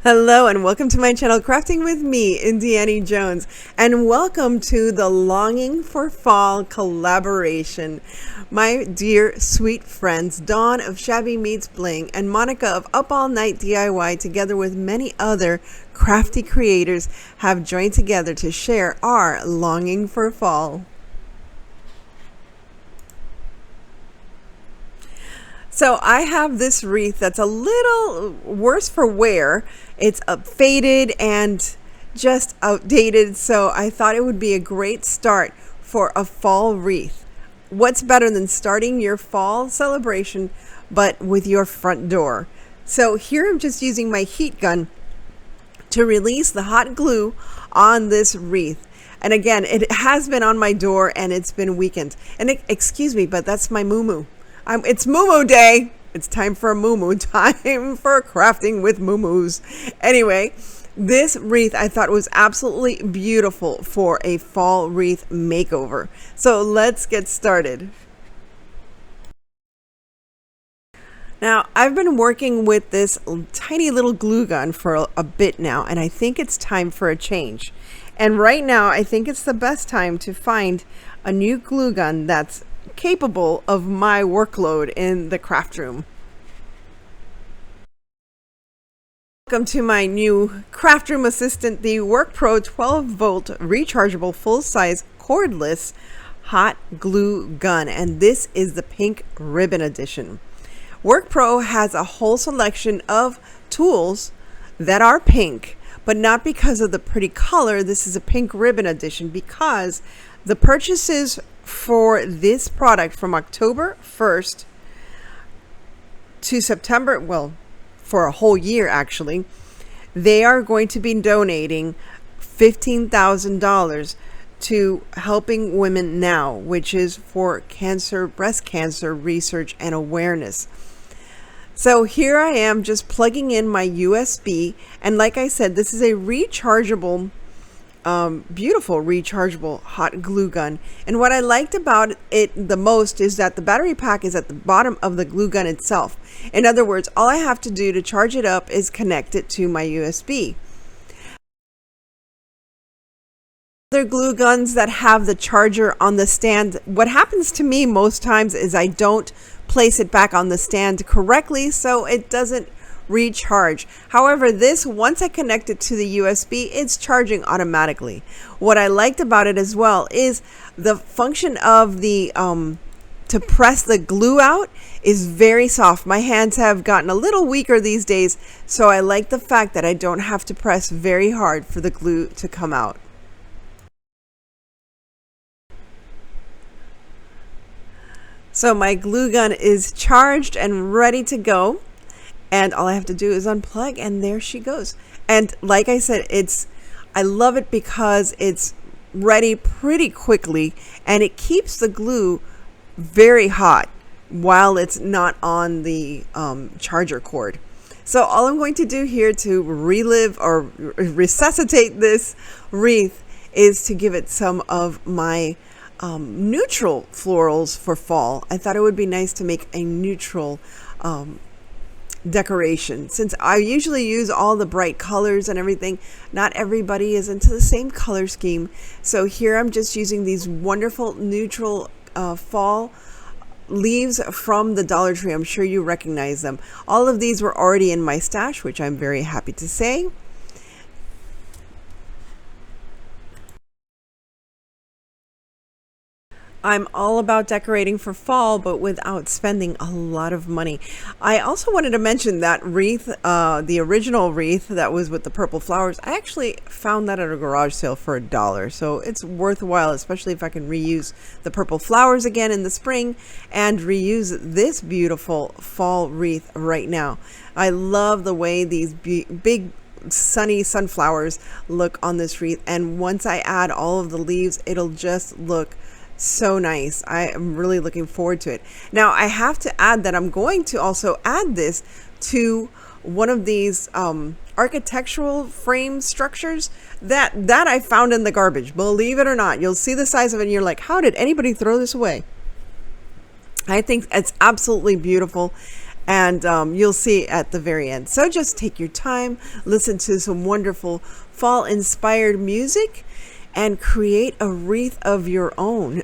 Hello and welcome to my channel Crafting with me, Indiana Jones, and welcome to the Longing for Fall collaboration. My dear sweet friends Dawn of Shabby Meets Bling and Monica of Up All Night DIY, together with many other crafty creators, have joined together to share our Longing for Fall. So I have this wreath that's a little worse for wear. It's faded and just outdated, so I thought it would be a great start for a fall wreath. What's better than starting your fall celebration but with your front door? So here I'm just using my heat gun to release the hot glue on this wreath. And again, it has been on my door and it's been weakened. And excuse me, but that's my moo-moo. It's moo-moo day. It's time for a moo-moo. Time for crafting with moo-moos. Anyway, this wreath I thought was absolutely beautiful for a fall wreath makeover. So let's get started. Now, I've been working with this tiny little glue gun for a bit now, and I think it's time for a change. And right now, I think it's the best time to find a new glue gun that's capable of my workload in the craft room. Welcome to my new craft room assistant, the WorkPro 12-volt rechargeable full-size cordless hot glue gun, and this is the pink ribbon edition. WorkPro has a whole selection of tools that are pink, but not because of the pretty color. This is a pink ribbon edition because the purchases for this product from October 1st to September, well, for a whole year actually, they are going to be donating $15,000 to Helping Women Now, which is for breast cancer research and awareness. So here I am just plugging in my USB, and like I said, this is a rechargeable beautiful rechargeable hot glue gun. And what I liked about it the most is that the battery pack is at the bottom of the glue gun itself. In other words, all I have to do to charge it up is connect it to my USB. Other glue guns that have the charger on the stand, what happens to me most times is I don't place it back on the stand correctly, so it doesn't recharge. However, this, once I connect it to the USB, it's charging automatically. What I liked about it as well is the function of the to press the glue out is very soft. My hands have gotten a little weaker these days, so I like the fact that I don't have to press very hard for the glue to come out. So my glue gun is charged and ready to go. And all I have to do is unplug, and there she goes. And like I said, I love it because it's ready pretty quickly, and it keeps the glue very hot while it's not on the charger cord. So all I'm going to do here to relive or resuscitate this wreath is to give it some of my neutral florals for fall. I thought it would be nice to make a neutral decoration. Since I usually use all the bright colors and everything, not everybody is into the same color scheme. So here I'm just using these wonderful neutral fall leaves from the Dollar Tree. I'm sure you recognize them. All of these were already in my stash, which I'm very happy to say. I'm all about decorating for fall, but without spending a lot of money. I also wanted to mention that wreath, the original wreath that was with the purple flowers. I actually found that at a garage sale for $1, so it's worthwhile, especially if I can reuse the purple flowers again in the spring and reuse this beautiful fall wreath right now. I love the way these big sunny sunflowers look on this wreath, and once I add all of the leaves, it'll just look so nice. I am really looking forward to it. Now I have to add that I'm going to also add this to one of these architectural frame structures that I found in the garbage. Believe it or not, you'll see the size of it and you're like, how did anybody throw this away? I think it's absolutely beautiful. And you'll see at the very end. So just take your time, listen to some wonderful fall inspired music, and create a wreath of your own.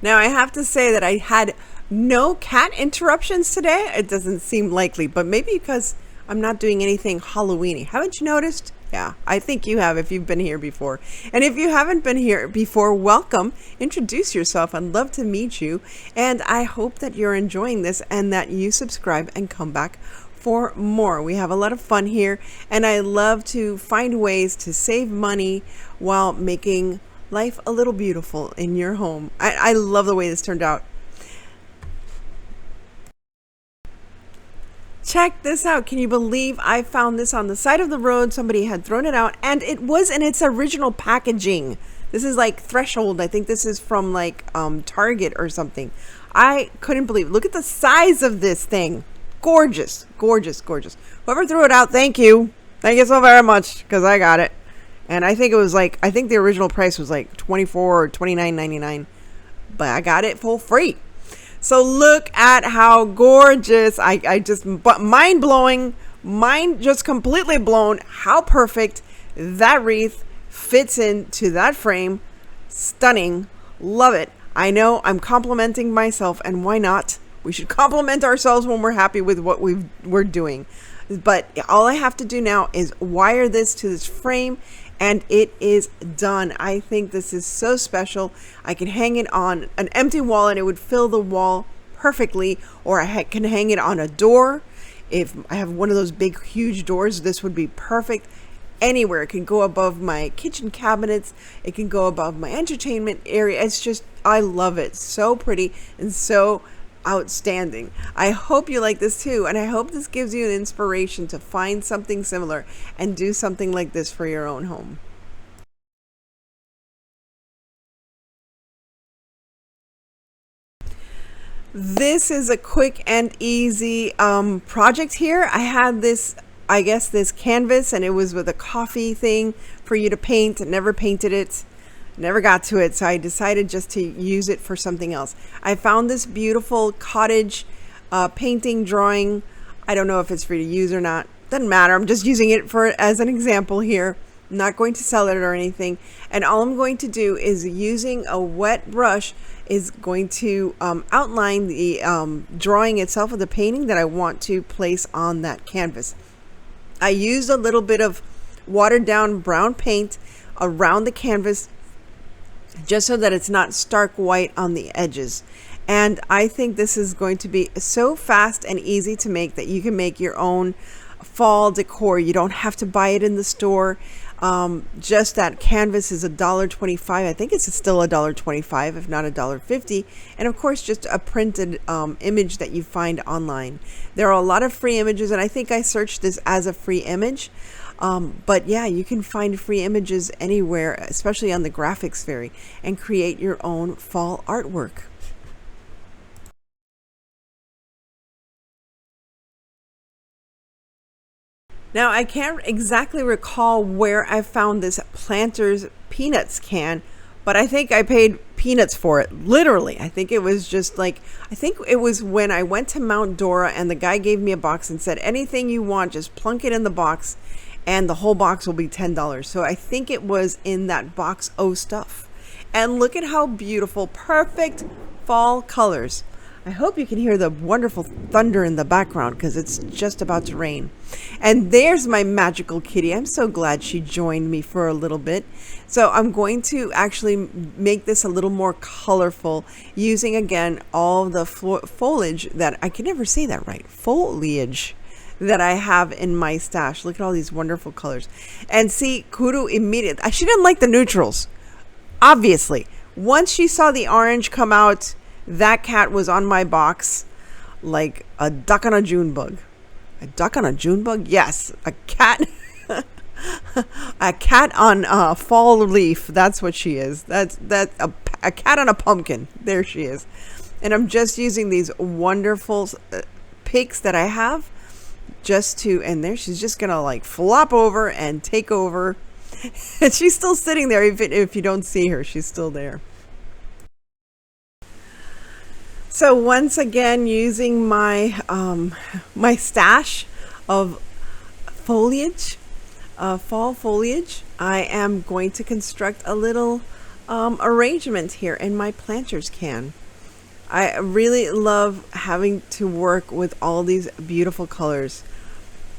Now, I have to say that I had no cat interruptions today. It doesn't seem likely, but maybe because I'm not doing anything Halloweeny. Haven't you noticed? Yeah, I think you have if you've been here before. And if you haven't been here before, welcome. Introduce yourself. I'd love to meet you. And I hope that you're enjoying this and that you subscribe and come back for more. We have a lot of fun here, and I love to find ways to save money while making life a little beautiful in your home. I love the way this turned out. Check this out. Can you believe I found this on the side of the road? Somebody had thrown it out, and it was in its original packaging. This is like Threshold. I think this is from like Target or something. I couldn't believe it. Look at the size of this thing. Gorgeous, gorgeous, gorgeous. Whoever threw it out, thank you. Thank you so very much, because I got it. And I think it was like, I think the original price was like $24 or $29.99, but I got it for free. So look at how gorgeous. I just, but mind blowing, mind just completely blown how perfect that wreath fits into that frame. Stunning. Love it. I know I'm complimenting myself, and why not? We should compliment ourselves when we're happy with what we're doing. But all I have to do now is wire this to this frame, and it is done. I think this is so special. I can hang it on an empty wall and it would fill the wall perfectly, or I can hang it on a door. If I have one of those big huge doors, this would be perfect. Anywhere. It can go above my kitchen cabinets. It can go above my entertainment area. It's just, I love it. So pretty and so outstanding. I hope you like this too, and I hope this gives you an inspiration to find something similar and do something like this for your own home. This is a quick and easy project here. I had this, I guess, this canvas, and it was with a coffee thing for you to paint. I never painted it. Never got to it, so I decided just to use it for something else. I found this beautiful cottage painting drawing. I don't know if it's free to use or not. Doesn't matter. I'm just using it for as an example here. I'm not going to sell it or anything. And all I'm going to do is, using a wet brush, is going to outline the drawing itself of the painting that I want to place on that canvas. I used a little bit of watered down brown paint around the canvas, just so that it's not stark white on the edges. And I think this is going to be so fast and easy to make that you can make your own fall decor. You don't have to buy it in the store. Just that canvas is $1.25. I think it's still $1.25, if not $1.50. And of course, just a printed image that you find online. There are a lot of free images, and I think I searched this as a free image. But yeah, you can find free images anywhere, especially on the graphics fairy, and create your own fall artwork. Now, I can't exactly recall where I found this Planters Peanuts can, but I think I paid peanuts for it. Literally. I think it was just like, I think it was when I went to Mount Dora and the guy gave me a box and said, anything you want, just plunk it in the box and the whole box will be $10. So I think it was in that box O stuff. And look at how beautiful, perfect fall colors. I hope you can hear the wonderful thunder in the background because it's just about to rain. And there's my magical kitty. I'm so glad she joined me for a little bit. So I'm going to actually make this a little more colorful using, again, all the foliage that, I can never say that right, foliage that I have in my stash. Look at all these wonderful colors. And see, Kuru immediately, she didn't like the neutrals. Obviously, once she saw the orange come out, that cat was on my box like a duck on a June bug. A duck on a June bug? Yes, a cat. A cat on a fall leaf. That's what she is. That's a cat on a pumpkin. There she is. And I'm just using these wonderful picks that I have just to, and there she's just gonna like flop over and take over. And she's still sitting there. If you don't see her, she's still there. So once again, using my my stash of foliage, fall foliage, I am going to construct a little arrangement here in my planter's can. I really love having to work with all these beautiful colors.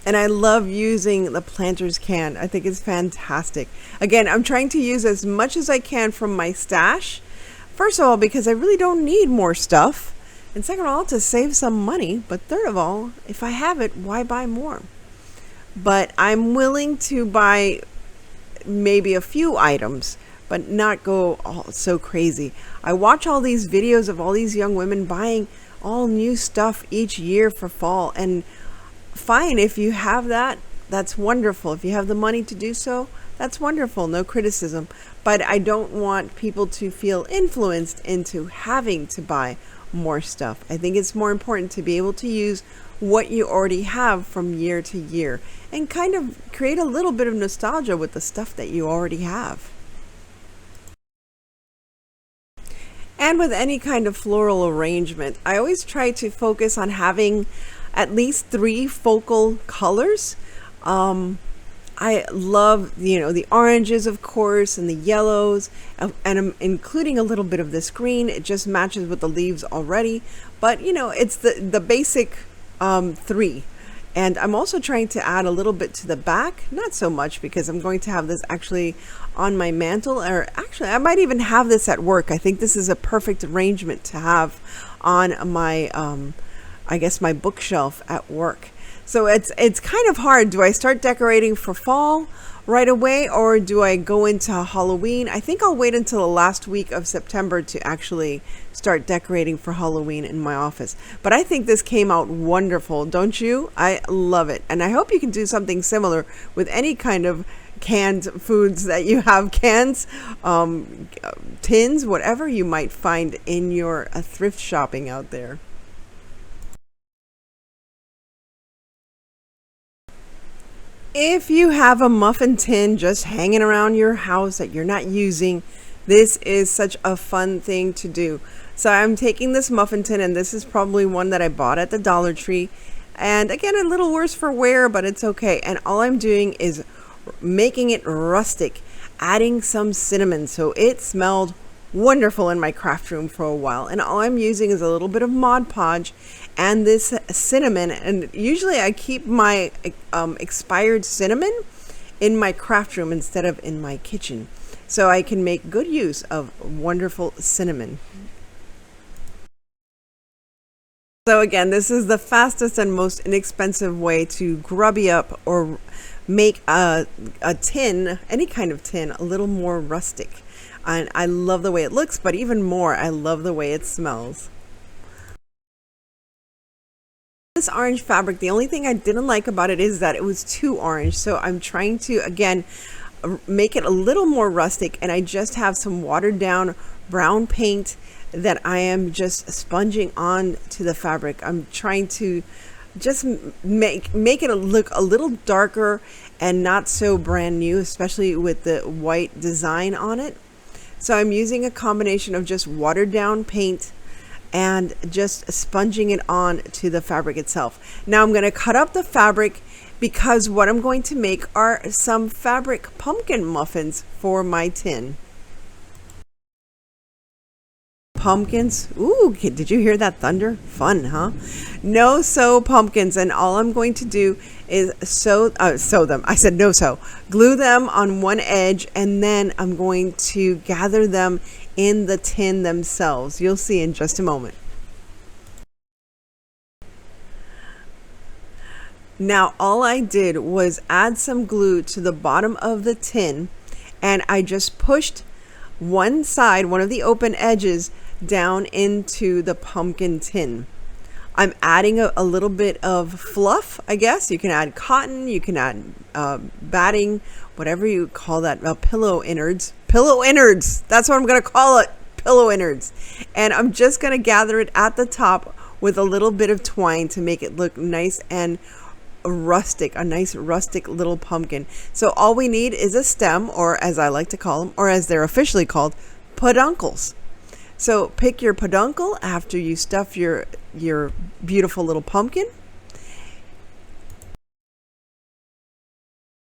And I love using the planter's can. I think it's fantastic. Again, I'm trying to use as much as I can from my stash. First of all, because I really don't need more stuff. And second of all, to save some money. But third of all, if I have it, why buy more? But I'm willing to buy maybe a few items, but not go all so crazy. I watch all these videos of all these young women buying all new stuff each year for fall, and fine, if you have that, that's wonderful. If you have the money to do so, that's wonderful, no criticism. But I don't want people to feel influenced into having to buy more stuff. I think it's more important to be able to use what you already have from year to year and kind of create a little bit of nostalgia with the stuff that you already have. And with any kind of floral arrangement, I always try to focus on having at least 3 focal colors. I love, the oranges, of course, and the yellows, and I'm including a little bit of this green. It just matches with the leaves already, but it's the basic 3. And I'm also trying to add a little bit to the back, not so much because I'm going to have this actually on my mantle, or actually I might even have this at work. I think this is a perfect arrangement to have on my I guess my bookshelf at work. So it's kind of hard. Do I start decorating for fall right away, or do I go into Halloween? I think I'll wait until the last week of September to actually start decorating for Halloween in my office. But I think this came out wonderful, don't you? I love it. And I hope you can do something similar with any kind of canned foods that you have, cans, tins, whatever you might find in your thrift shopping out there. If you have a muffin tin just hanging around your house that you're not using, this is such a fun thing to do. So I'm taking this muffin tin, and this is probably one that I bought at the Dollar Tree. And again, a little worse for wear, but it's okay. And all I'm doing is making it rustic, adding some cinnamon. So it smelled wonderful in my craft room for a while. And all I'm using is a little bit of Mod Podge and this cinnamon. And usually I keep my expired cinnamon in my craft room instead of in my kitchen, so I can make good use of wonderful cinnamon. So again, this is the fastest and most inexpensive way to grubby up or make a tin, any kind of tin, a little more rustic. And I love the way it looks, but even more, I love the way it smells. This orange fabric, the only thing I didn't like about it is that it was too orange. So I'm trying to, again, make it a little more rustic, and I just have some watered down brown paint that I am just sponging on to the fabric. I'm trying to just make it look a little darker and not so brand new, especially with the white design on it. So I'm using a combination of just watered down paint and just sponging it on to the fabric itself. Now I'm going to cut up the fabric, because what I'm going to make are some fabric pumpkin muffins for my tin. Pumpkins. Ooh, did you hear that thunder? Fun, huh? No sew pumpkins, and all I'm going to do is sew them. I said no sew. Glue them on one edge, and then I'm going to gather them in the tin themselves. You'll see in just a moment. Now all I did was add some glue to the bottom of the tin, and I just pushed one side, one of the open edges, down into the pumpkin tin. I'm adding a little bit of fluff, I guess. You can add cotton, you can add batting, whatever you call that, pillow innards. Pillow innards, that's what I'm going to call it, pillow innards. And I'm just going to gather it at the top with a little bit of twine to make it look nice and rustic, a nice rustic little pumpkin. So all we need is a stem, or as I like to call them, or as they're officially called, peduncles. So pick your peduncle after you stuff your beautiful little pumpkin.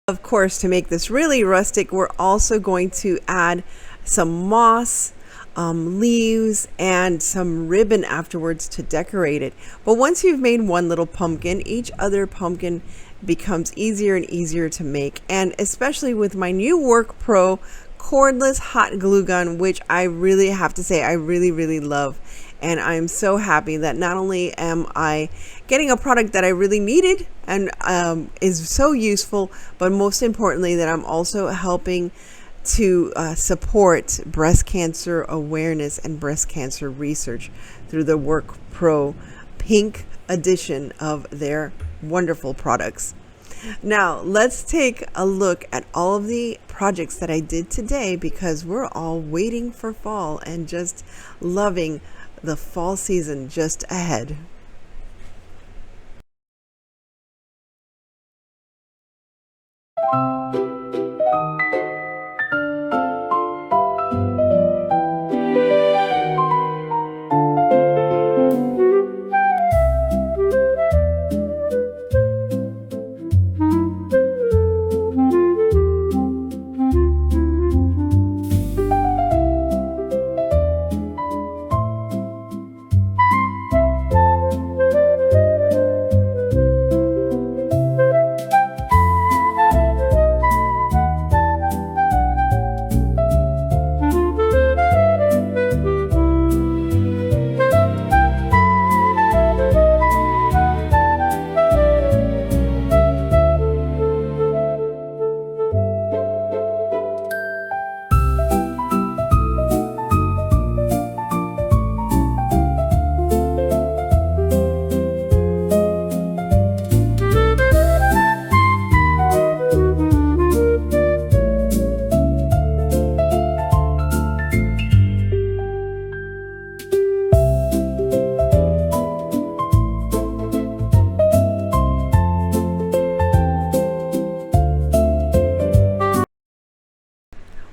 Of course, to make this really rustic, we're also going to add some moss, leaves, and some ribbon afterwards to decorate it. But once you've made one little pumpkin, each other pumpkin becomes easier and easier to make. And especially with my new Work Pro cordless hot glue gun, which I really have to say I really love. And I'm so happy that not only am I getting a product that I really needed and is so useful, but most importantly that I'm also helping to support breast cancer awareness and breast cancer research through the Work Pro Pink edition of their wonderful products. Now let's take a look at all of the projects that I did today, because we're all waiting for fall and just loving the fall season just ahead.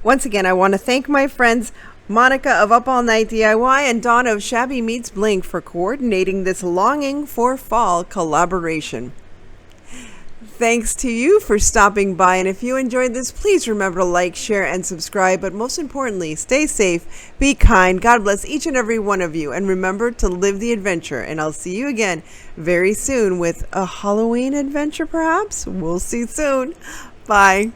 Once again, I want to thank my friends Monica of Up All Night DIY and Dawn of Shabby Meets Blink for coordinating this longing for fall collaboration. Thanks to you for stopping by, and if you enjoyed this, please remember to like, share, and subscribe. But most importantly, stay safe, be kind, God bless each and every one of you, and remember to live the adventure. And I'll see you again very soon with a Halloween adventure, perhaps. We'll see soon. Bye.